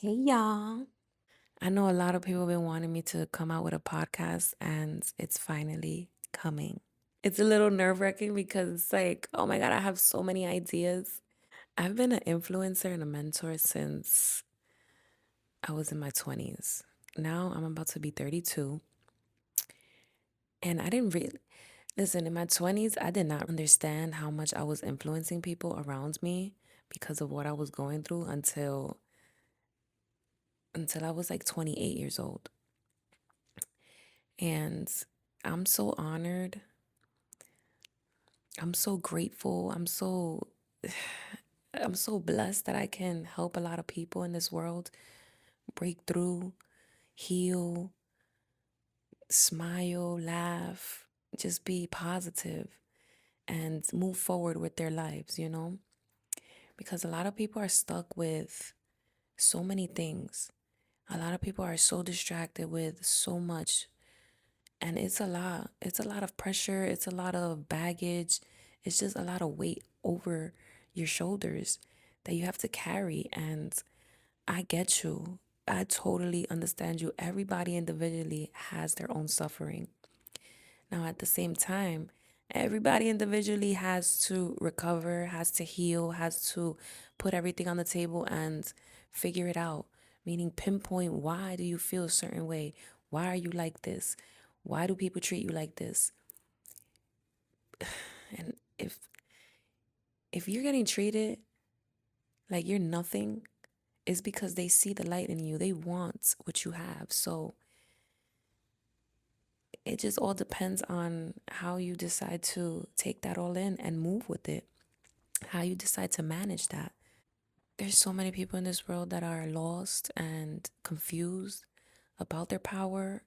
Hey y'all. I know a lot of people have been wanting me to come out with a podcast and it's finally coming. It's a little nerve-wracking because it's like, oh my God, I have so many ideas. I've been an influencer and a mentor since I was in my 20s. Now I'm about to be 32. And I didn't really listen, in my 20s, I did not understand how much I was influencing people around me because of what I was going through until I was like 28 years old. And I'm so honored. I'm so grateful. I'm so blessed that I can help a lot of people in this world break through, heal, smile, laugh, just be positive and move forward with their lives. Because a lot of people are stuck with so many things. A lot of people are so distracted with so much. And it's a lot. It's a lot of pressure. It's a lot of baggage. It's just a lot of weight over your shoulders that you have to carry. And I get you. I totally understand you. Everybody individually has their own suffering. Now, at the same time, everybody individually has to recover, has to heal, has to put everything on the table and figure it out. Meaning, pinpoint, why do you feel a certain way? Why are you like this? Why do people treat you like this? And if you're getting treated like you're nothing, it's because they see the light in you. They want what you have. So it just all depends on how you decide to take that all in and move with it, how you decide to manage that. There's so many people in this world that are lost and confused about their power,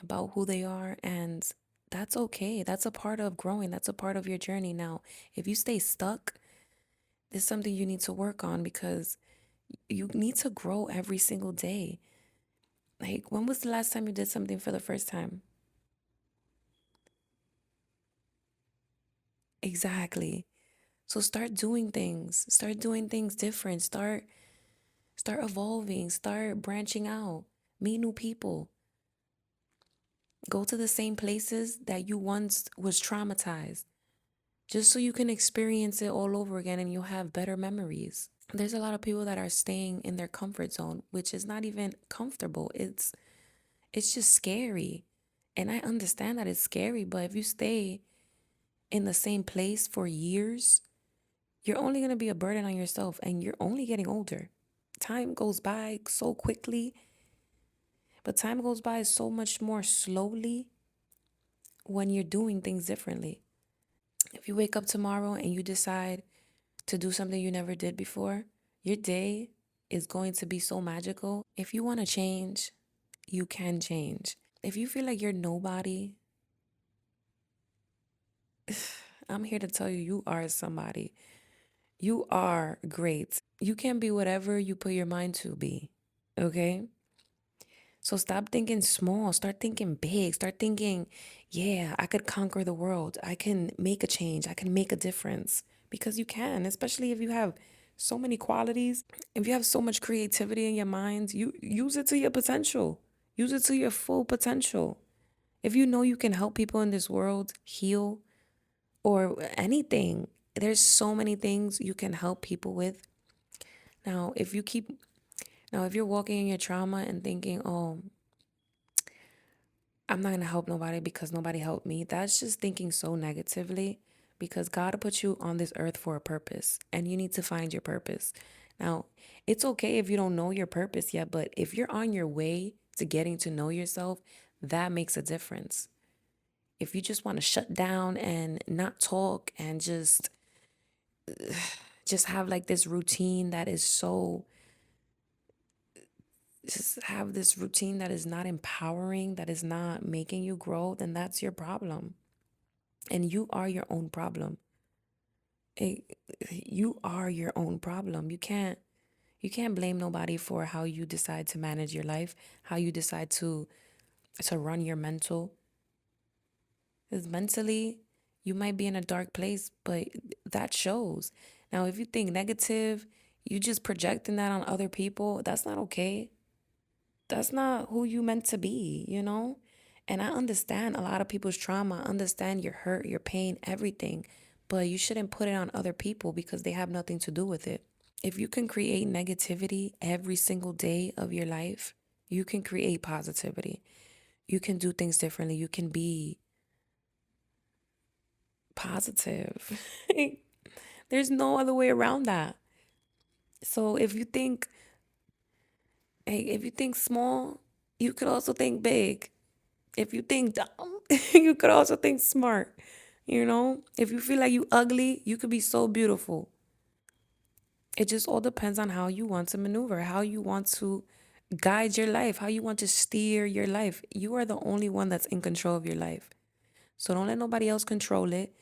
about who they are, and that's okay. That's a part of growing. That's a part of your journey. Now, if you stay stuck, it's something you need to work on because you need to grow every single day. Like, when was the last time you did something for the first time? Exactly. So start doing things. Start doing things different. Start evolving. Start branching out. Meet new people. Go to the same places that you once was traumatized. Just so you can experience it all over again and you'll have better memories. There's a lot of people that are staying in their comfort zone, which is not even comfortable. It's just scary. And I understand that it's scary, but if you stay in the same place for years, you're only going to be a burden on yourself and you're only getting older. Time goes by so quickly, but time goes by so much more slowly when you're doing things differently. If you wake up tomorrow and you decide to do something you never did before, your day is going to be so magical. If you want to change, you can change. If you feel like you're nobody, I'm here to tell you, you are somebody. You are great. You can be whatever you put your mind to be. Okay? So stop thinking small. Start thinking big. Start thinking, yeah, I could conquer the world. I can make a change. I can make a difference. Because you can, especially if you have so many qualities. If you have so much creativity in your mind, you use it to your potential. Use it to your full potential. If you know you can help people in this world heal or anything, there's so many things you can help people with. Now, if you're walking in your trauma and thinking, oh, I'm not going to help nobody because nobody helped me, that's just thinking so negatively because God put you on this earth for a purpose and you need to find your purpose. Now, it's okay if you don't know your purpose yet, but if you're on your way to getting to know yourself, that makes a difference. If you just want to shut down and not talk and just have like this routine that is so just have this routine that is not empowering, that is not making you grow, then that's your problem. And you are your own problem. You are your own problem. You can't blame nobody for how you decide to manage your life, how you decide to run your mental. Because mentally, you might be in a dark place, but that shows. Now, if you think negative, you just projecting that on other people, that's not okay. That's not who you meant to be, you know? And I understand a lot of people's trauma. I understand your hurt, your pain, everything. But you shouldn't put it on other people because they have nothing to do with it. If you can create negativity every single day of your life, you can create positivity. You can do things differently. You can be positive. There's no other way around that. So if you think small, you could also think big. If you think dumb, you could also think smart. You know, if you feel like you ugly, you could be so beautiful. It just all depends on how you want to maneuver, how you want to guide your life, how you want to steer your life. You are the only one that's in control of your life. So don't let nobody else control it,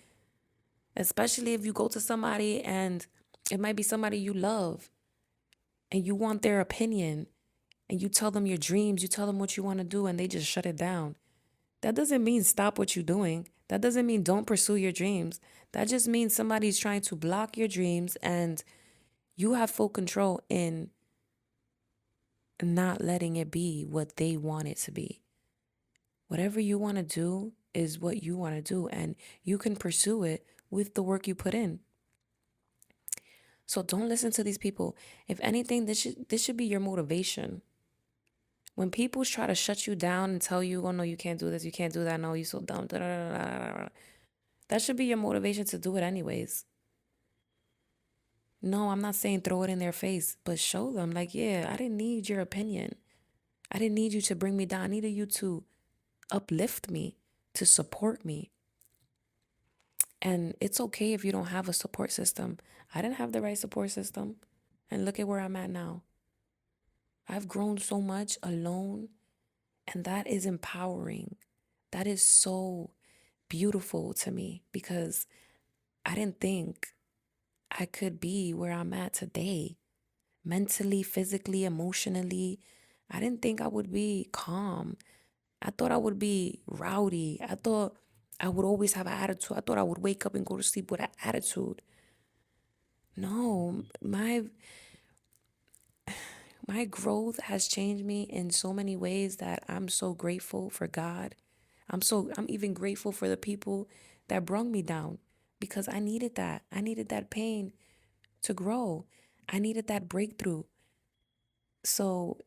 especially if you go to somebody and it might be somebody you love and you want their opinion and you tell them your dreams, you tell them what you want to do and they just shut it down. That doesn't mean stop what you're doing. That doesn't mean don't pursue your dreams. That just means somebody's trying to block your dreams and you have full control in not letting it be what they want it to be. Whatever you want to do is what you want to do, and you can pursue it with the work you put in. So don't listen to these people. If anything, this should be your motivation. When people try to shut you down and tell you, oh no, you can't do this, you can't do that, no, you're so dumb, da, da, da, da, da, that should be your motivation to do it anyways. No, I'm not saying throw it in their face, but show them like, yeah, I didn't need your opinion. I didn't need you to bring me down. I needed you to uplift me, to support me. And it's okay if you don't have a support system. I didn't have the right support system. And look at where I'm at now. I've grown so much alone, and that is empowering. That is so beautiful to me because I didn't think I could be where I'm at today, mentally, physically, emotionally. I didn't think I would be calm. I thought I would be rowdy. I thought I would always have an attitude. I thought I would wake up and go to sleep with an attitude. No, my growth has changed me in so many ways that I'm so grateful for God. I'm even grateful for the people that brought me down because I needed that. I needed that pain to grow. I needed that breakthrough. So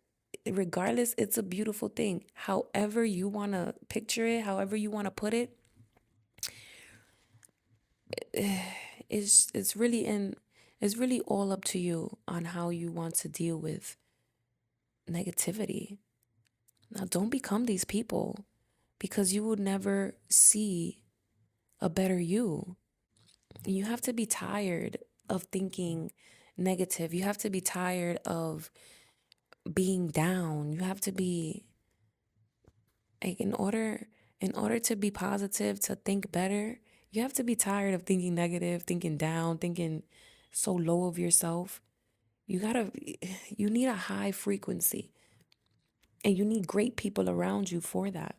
regardless, it's a beautiful thing. However you want to picture it, however you want to put it, it's really it's really all up to you on how you want to deal with negativity. Now, don't become these people because you would never see a better you. You have to be tired of thinking negative. You have to be tired of being down. You have to be like in order to be positive, to think better, you have to be tired of thinking negative, thinking down, thinking so low of yourself. You need a high frequency and you need great people around you for that.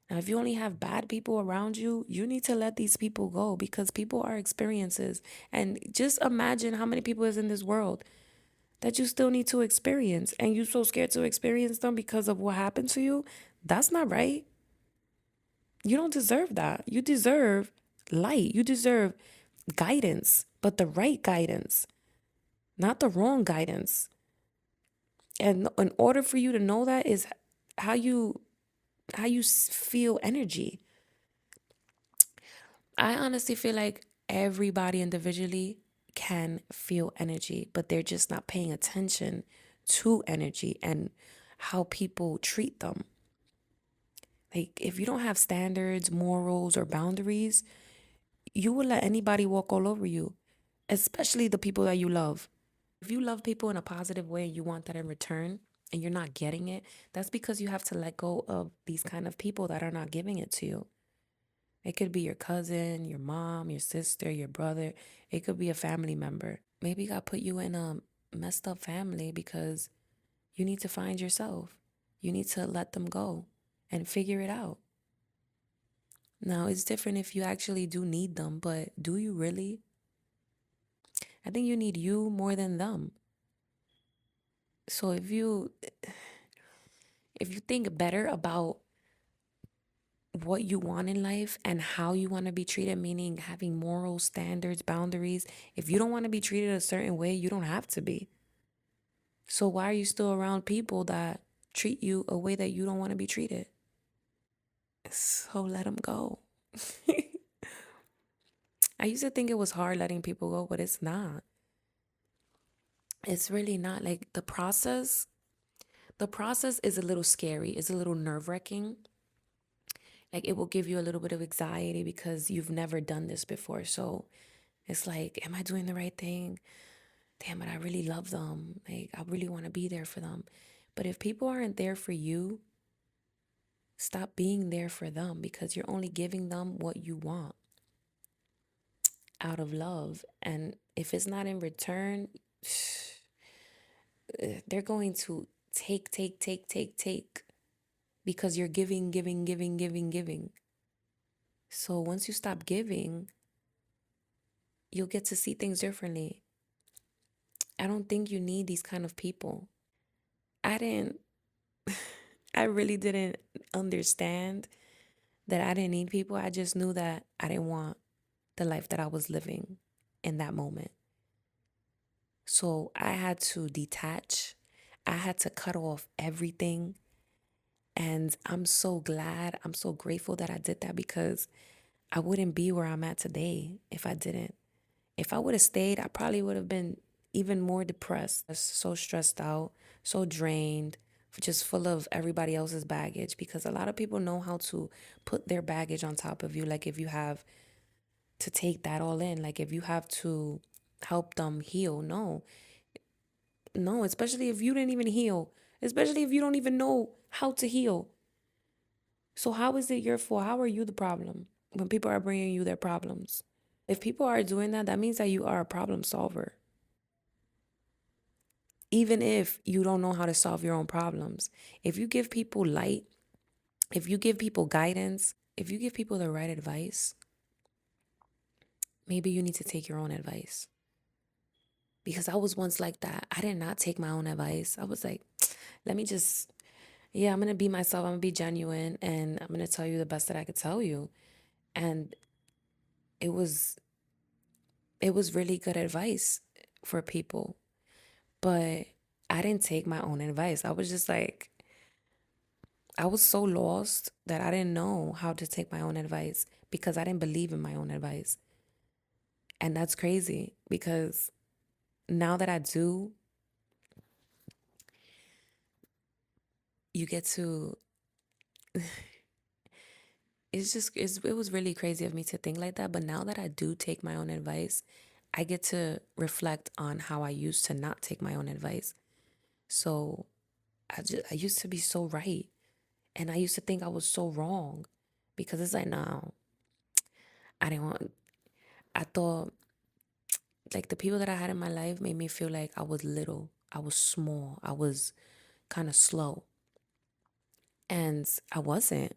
Now, if you only have bad people around you, you need to let these people go because people are experiences. And just imagine how many people is in this world that you still need to experience and you're so scared to experience them because of what happened to you. That's not right. You don't deserve that. You deserve light. You deserve guidance, but the right guidance, not the wrong guidance. And in order for you to know that is how you feel energy. I honestly feel like everybody individually can feel energy, but they're just not paying attention to energy and how people treat them. Like if you don't have standards, morals, or boundaries, you will let anybody walk all over you, especially the people that you love. If you love people in a positive way and you want that in return and you're not getting it, that's because you have to let go of these kind of people that are not giving it to you. It could be your cousin, your mom, your sister, your brother. It could be a family member. Maybe God put you in a messed up family because you need to find yourself. You need to let them go and figure it out. Now, it's different if you actually do need them, but do you really? I think you need you more than them. So if you think better about what you want in life and how you want to be treated, meaning having moral standards, boundaries, if you don't want to be treated a certain way, you don't have to be. So why are you still around people that treat you a way that you don't want to be treated? So let them go. I used to think it was hard letting people go, but it's not. It's really not. Like the process is a little scary. It's a little nerve-wracking. Like it will give you a little bit of anxiety because you've never done this before. So it's like, am I doing the right thing? Damn it, I really love them. Like I really want to be there for them. But if people aren't there for you, stop being there for them because you're only giving them what you want out of love. And if it's not in return, they're going to take because you're giving, giving, giving, giving, giving. So once you stop giving, you'll get to see things differently. I don't think you need these kind of people. I didn't, I really didn't understand that I didn't need people. I just knew that I didn't want the life that I was living in that moment. So I had to detach. I had to cut off everything. And I'm so glad, I'm so grateful that I did that because I wouldn't be where I'm at today if I didn't. If I would have stayed, I probably would have been even more depressed, so stressed out, so drained, just full of everybody else's baggage because a lot of people know how to put their baggage on top of you. Like if you have to take that all in, like if you have to help them heal. No, especially if you didn't even heal, especially if you don't even know how to heal. So how is it your fault? How are you the problem when people are bringing you their problems? If people are doing that, that means that you are a problem solver. Even if you don't know how to solve your own problems, if you give people light, if you give people guidance, if you give people the right advice, maybe you need to take your own advice. Because I was once like that. I did not take my own advice. I was like, let me just, yeah, I'm going to be myself. I'm going to be genuine and I'm going to tell you the best that I could tell you. And it was it was really good advice for people. But I didn't take my own advice. I was just like, I was so lost that I didn't know how to take my own advice because I didn't believe in my own advice. And that's crazy because now that I do, you get to, it was really crazy of me to think like that. But now that I do take my own advice, I get to reflect on how I used to not take my own advice. So I used to be so right. And I used to think I was so wrong because it's like, no, I didn't want, I thought like the people that I had in my life made me feel like I was little, I was small, I was kind of slow. And I wasn't.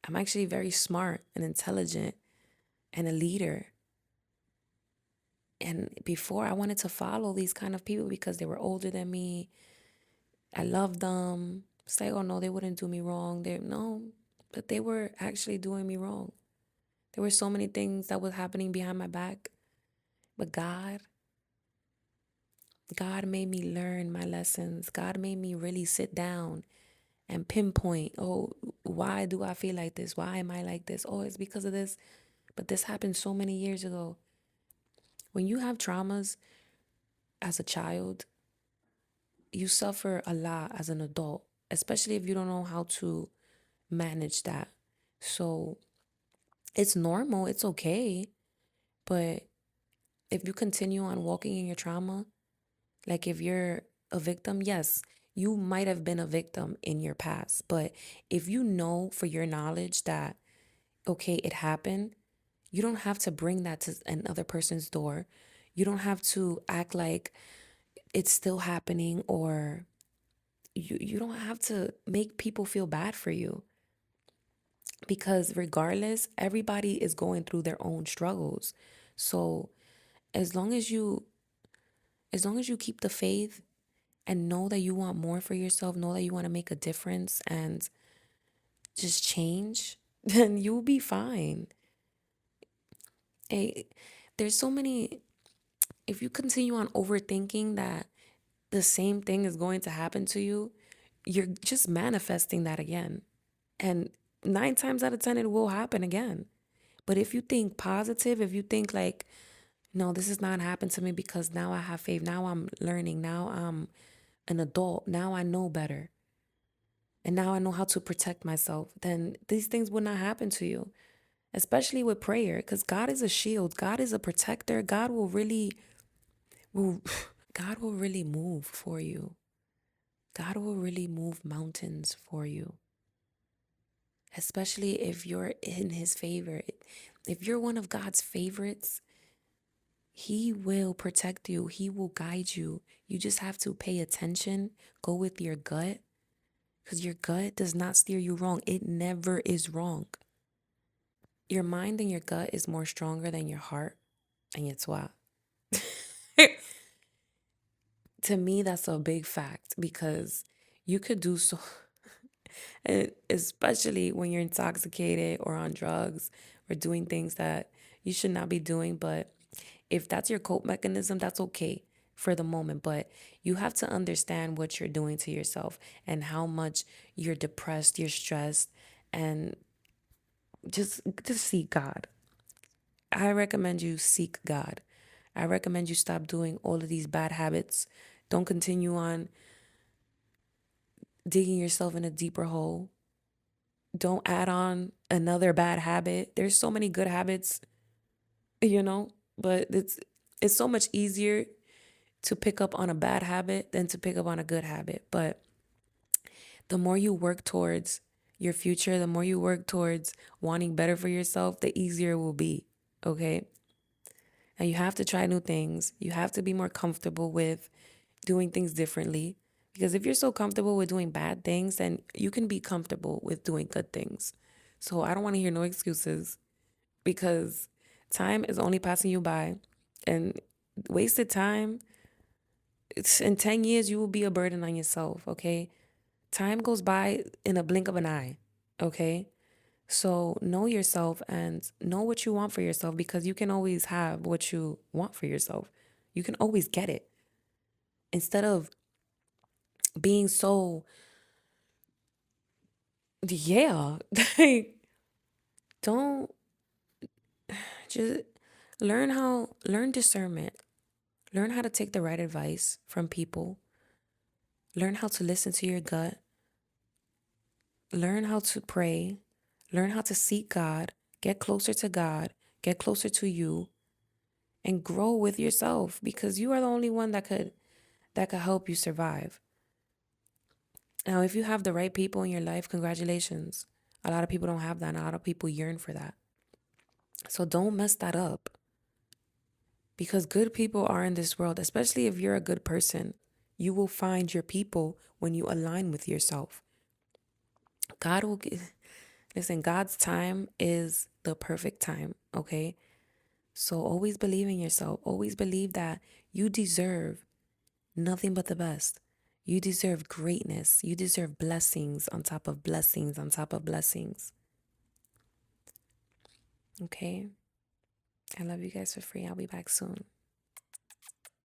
I'm actually very smart and intelligent and a leader. And before I wanted to follow these kind of people because they were older than me. I loved them. It's like, oh no, they wouldn't do me wrong. No, but they were actually doing me wrong. There were so many things that was happening behind my back. But God made me learn my lessons. God made me really sit down and pinpoint, oh, why do I feel like this? Why am I like this? Oh, it's because of this. But this happened so many years ago. When you have traumas as a child, you suffer a lot as an adult, especially if you don't know how to manage that. So it's normal, it's okay. But if you continue on walking in your trauma, like if you're a victim, yes, you might have been a victim in your past. But if you know for your knowledge that, okay, it happened, you don't have to bring that to another person's door. You don't have to act like it's still happening or you don't have to make people feel bad for you because regardless, everybody is going through their own struggles. So as long as you As long as you keep the faith and know that you want more for yourself, know that you want to make a difference and just change, then you'll be fine. Hey, there's so many, if you continue on overthinking that the same thing is going to happen to you, you're just manifesting that again. And 9 times out of 10, it will happen again. But if you think positive, if you think like, no, this is not happening to me because now I have faith, now I'm learning, now I'm an adult, now I know better, and now I know how to protect myself, then these things will not happen to you, especially with prayer, because God is a shield, God is a protector. Will, God will really move for you. God will really move mountains for you, especially if you're in his favor. If you're one of God's favorites, he will protect you. He will guide you. You just have to pay attention, go with your gut, because your gut does not steer you wrong. It never is wrong. Your mind and your gut is more stronger than your heart and your twat. To me, that's a big fact, because you could do so, especially when you're intoxicated or on drugs or doing things that you should not be doing. But if that's your cope mechanism, that's okay for the moment. But you have to understand what you're doing to yourself and how much you're depressed, you're stressed, and just seek God. I recommend you seek God. I recommend you stop doing all of these bad habits. Don't continue on digging yourself in a deeper hole. Don't add on another bad habit. There's so many good habits, but it's so much easier to pick up on a bad habit than to pick up on a good habit. But the more you work towards your future, the more you work towards wanting better for yourself, the easier it will be. Okay? And you have to try new things. You have to be more comfortable with doing things differently. Because if you're so comfortable with doing bad things, then you can be comfortable with doing good things. So I don't want to hear no excuses, because time is only passing you by. And wasted time, in 10 years, you will be a burden on yourself, okay? Time goes by in a blink of an eye, okay? So know yourself and know what you want for yourself, because you can always have what you want for yourself. You can always get it. Instead of being so, yeah, like, don't, just learn discernment. Learn how to take the right advice from people. Learn how to listen to your gut. Learn how to pray. Learn how to seek God. Get closer to God. Get closer to you. And grow with yourself, because you are the only one that could help you survive. Now, if you have the right people in your life, congratulations. A lot of people don't have that, and a lot of people yearn for that. So don't mess that up, because good people are in this world, especially if you're a good person. You will find your people when you align with yourself. God will listen, God's time is the perfect time, okay? So always believe in yourself. Always believe that you deserve nothing but the best. You deserve greatness. You deserve blessings on top of blessings on top of blessings. Okay? I love you guys for free. I'll be back soon.